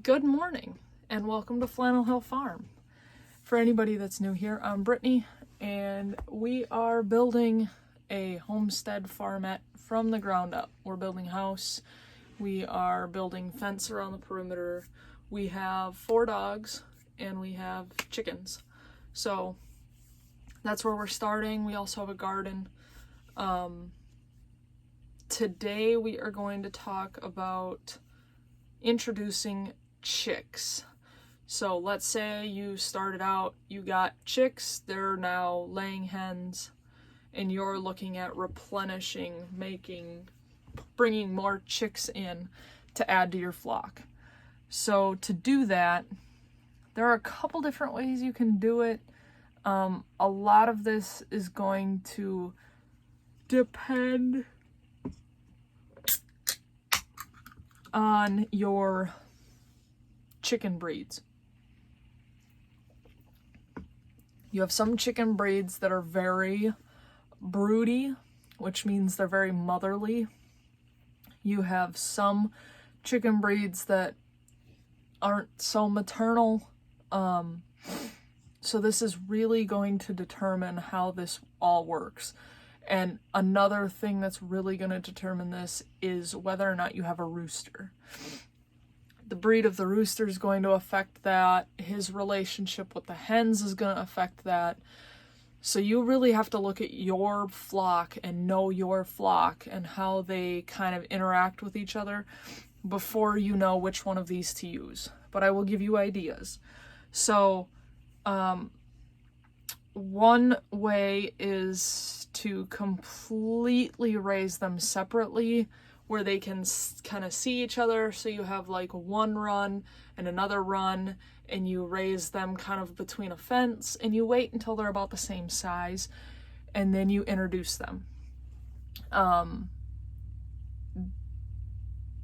Good morning and welcome to Flannel Hill Farm. For anybody that's new here, I'm Brittany and we are building a homestead farmette from the ground up. We're building a house, we are building fence around the perimeter, we have 4 dogs and we have chickens. So that's where we're starting. We also have a garden. Today we are going to talk about introducing chicks. So let's say you started out, you got chicks, they're now laying hens, and you're looking at replenishing, bringing more chicks in to add to your flock. So to do that, there are a couple different ways you can do it. A lot of this is going to depend on your chicken breeds. You have some chicken breeds that are very broody, which means they're very motherly. You have some chicken breeds that aren't so maternal. So this is really going to determine how this all works. And another thing that's really going to determine this is whether or not you have a rooster. The breed of the rooster is going to affect that. His relationship with the hens is going to affect that. So you really have to look at your flock and know your flock and how they kind of interact with each other before you know which one of these to use. But I will give you ideas. So, one way is to completely raise them separately where they can kind of see each other. So you have like one run and another run and you raise them kind of between a fence and you wait until they're about the same size and then you introduce them.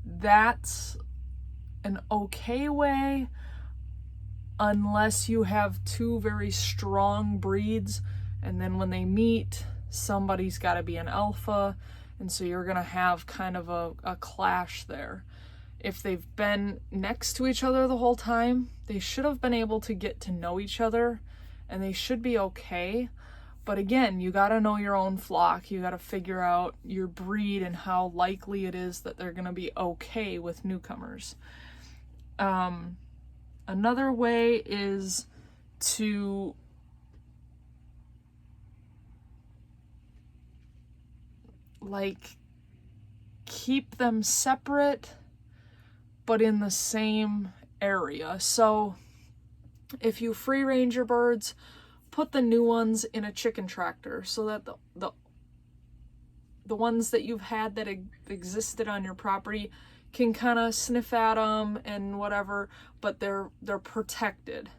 That's an okay way unless you have 2 very strong breeds, and then when they meet, somebody's got to be an alpha, and so you're going to have kind of a clash there. If they've been next to each other the whole time, they should have been able to get to know each other, and they should be okay. But again, you got to know your own flock. You got to figure out your breed and how likely it is that they're going to be okay with newcomers. Another way is to keep them separate but in the same area. So if you free range your birds, put the new ones in a chicken tractor so that the ones that you've had that existed on your property can kind of sniff at them and whatever, but they're protected.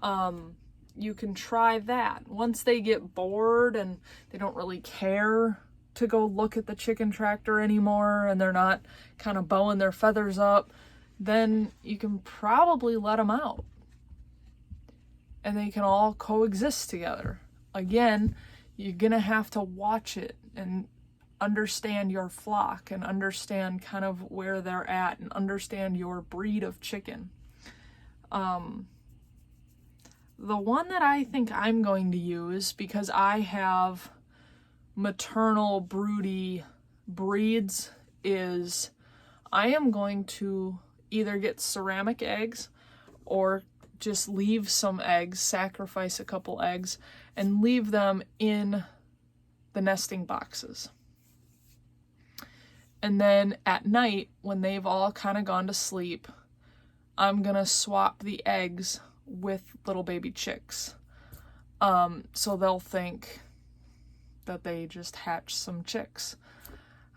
You can try that. Once they get bored and they don't really care to go look at the chicken tractor anymore and they're not kind of bowing their feathers up, then you can probably let them out and they can all coexist together. Again, you're gonna have to watch it and understand your flock and understand kind of where they're at and understand your breed of chicken. The one that I think I'm going to use, because I have maternal broody breeds, is I am going to either get ceramic eggs or just leave some eggs, sacrifice a couple eggs, and leave them in the nesting boxes. And then at night, when they've all kind of gone to sleep, I'm gonna swap the eggs with little baby chicks. So they'll think that they just hatched some chicks.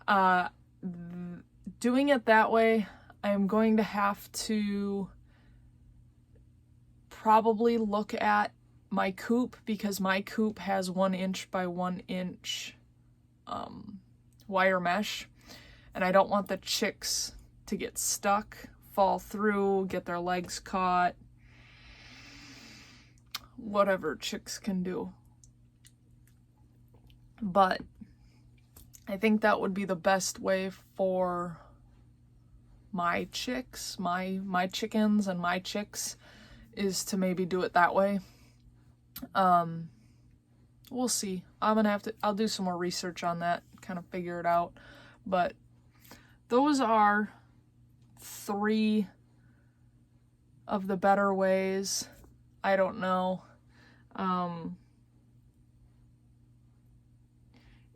Doing it that way, I'm going to have to probably look at my coop, because my coop has 1 inch by 1 inch wire mesh. And I don't want the chicks to get stuck, fall through, get their legs caught, whatever chicks can do. But I think that would be the best way for my chicks, my chickens and my chicks, is to maybe do it that way. We'll see. I'll do some more research on that, kind of figure it out. But those are 3 of the better ways. I don't know.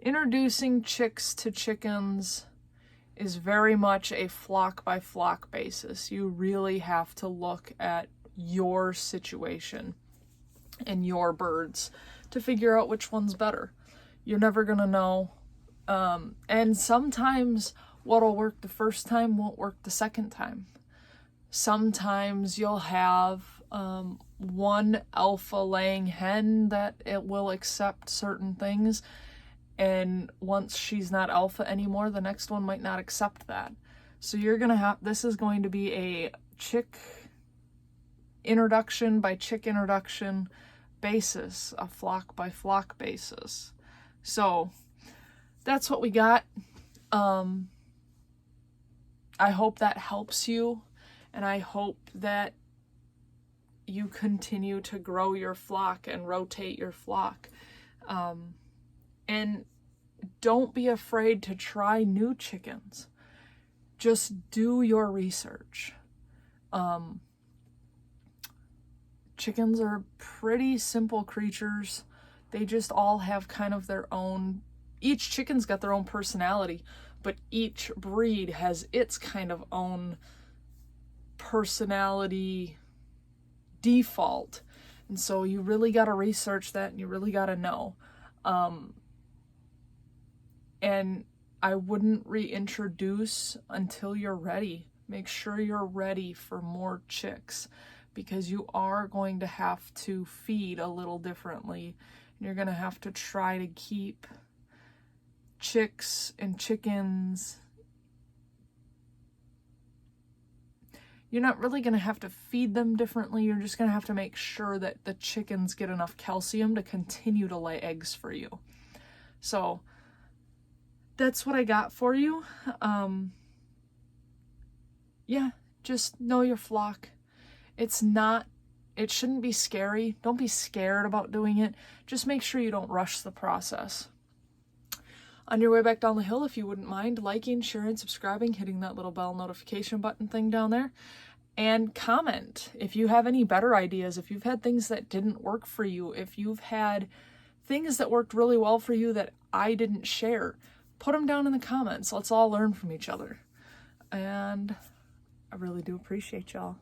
Introducing chicks to chickens is very much a flock by flock basis. You really have to look at your situation and your birds to figure out which one's better. You're never gonna know. And sometimes what'll work the first time won't work the second time. Sometimes you'll have one alpha laying hen that it will accept certain things, and once she's not alpha anymore, the next one might not accept that. So this is going to be a chick introduction by chick introduction basis, a flock by flock basis. So that's what we got. I hope that helps you, and I hope that you continue to grow your flock and rotate your flock. And don't be afraid to try new chickens. Just do your research. Chickens are pretty simple creatures. They just all have kind of their own, each chicken's got their own personality, but each breed has its kind of own personality default. And so you really got to research that, and you really got to know. And I wouldn't reintroduce until you're ready. Make sure you're ready for more chicks, because you are going to have to feed a little differently. And you're going to have to try to keep chicks and chickens. You're not really going to have to feed them differently. You're just going to have to make sure that the chickens get enough calcium to continue to lay eggs for you. So that's what I got for you. Yeah, just know your flock. It shouldn't be scary. Don't be scared about doing it. Just make sure you don't rush the process. On your way back down the hill, if you wouldn't mind liking, sharing, subscribing, hitting that little bell notification button thing down there, and comment if you have any better ideas, if you've had things that didn't work for you, if you've had things that worked really well for you that I didn't share. Put them down in the comments. Let's all learn from each other. And I really do appreciate y'all.